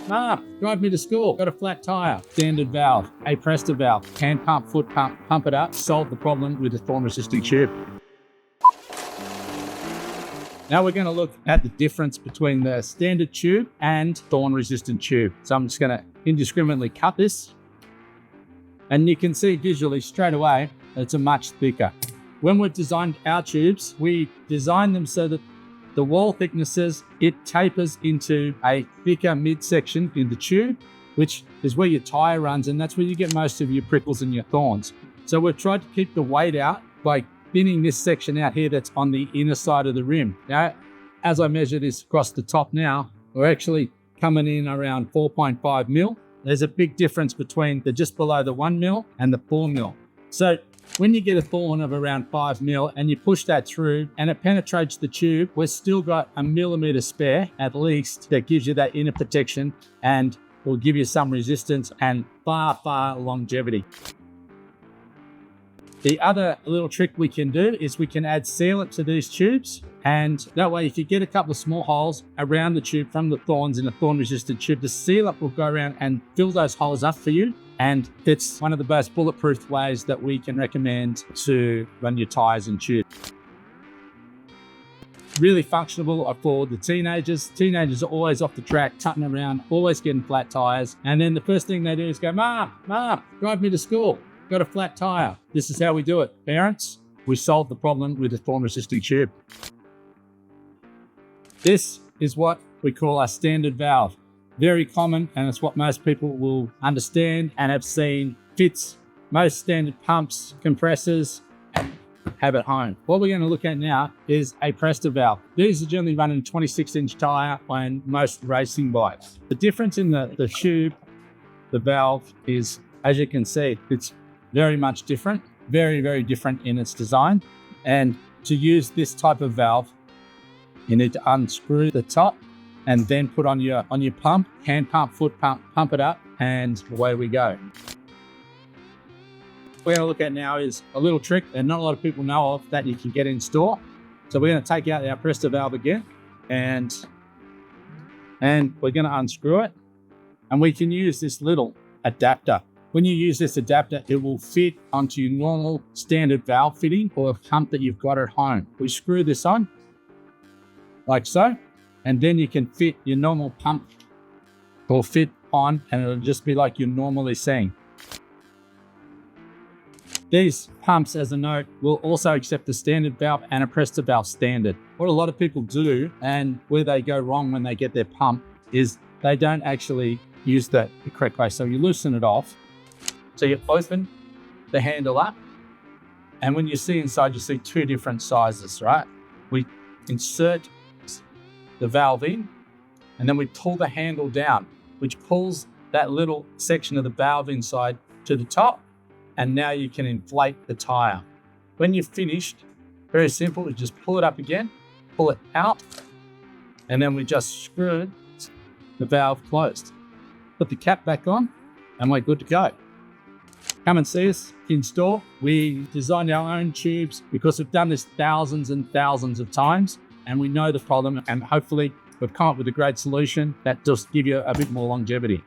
drive me to school. Got a flat tire. Standard valve, 𝐂𝐥𝐢𝐜𝐤 valve, hand pump, foot pump, pump it up, solve the problem with a thorn resistant tube. Now we're going to look at the difference between the standard tube and thorn resistant tube. So I'm just going to indiscriminately cut this. And you can see visually straight away, it's a much thicker. When we've designed our tubes, we design them so that the wall thicknesses, it tapers into a thicker midsection in the tube, which is where your tire runs, and that's where you get most of your prickles and your thorns. So we've tried to keep the weight out by thinning this section out here that's on the inner side of the rim. Now, as I measure this across the top now, we're actually coming in around 4.5 mil. There's a big difference between the just below the 1 mil and the 4 mil. So when you get a thorn of around 5 mil and you push that through and it penetrates the tube, we've still got a millimeter spare at least that gives you that inner protection and will give you some resistance and far longevity. The other little trick we can do is we can add sealant to these tubes, and that way if you get a couple of small holes around the tube from the thorns in a thorn resistant tube, the sealant will go around and fill those holes up for you. And it's one of the most bulletproof ways that we can recommend to run your tires and tubes. Really functional for the teenagers. Teenagers are always off the track, tutting around, always getting flat tires. And then the first thing they do is go, Mom, drive me to school. Got a flat tire. This is how we do it. Parents, we solve the problem with a thorn resistant tube. This is what we call our standard valve. Very common, and it's what most people will understand and have seen fits most standard pumps, compressors have at home. What we're going to look at now is a 𝐒𝐿𝐻 valve. These are generally running 26-inch tire on most racing bikes. The difference in the tube, the valve is, as you can see, it's very much different, very different in its design. And to use this type of valve, you need to unscrew the top and then put on your pump, hand pump, foot pump, pump it up, and away we go. What we're going to look at now is a little trick that not a lot of people know of that you can get in store. So we're going to take out our 𝐂𝐿𝐻 valve again, and we're going to unscrew it, and we can use this little adapter. When you use this adapter, it will fit onto your normal standard valve fitting or a pump that you've got at home. We screw this on, like so, and then you can fit your normal pump or fit on, and it'll just be like you're normally seeing. These pumps, as a note, will also accept the standard valve and a 𝐂𝐿𝐻 valve standard. What a lot of people do, and where they go wrong when they get their pump, is they don't actually use the correct way. So you loosen it off. So you open the handle up, and when you see inside, you see two different sizes, right? We insert the valve in, and then we pull the handle down, which pulls that little section of the valve inside to the top, and now you can inflate the tire. When you've finished, very simple, you just pull it up again, pull it out, and then we just screw the valve closed. Put the cap back on, and we're good to go. Come and see us in store. We designed our own tubes because we've done this thousands and thousands of times, and we know the problem, and hopefully we've come up with a great solution that just give you a bit more longevity.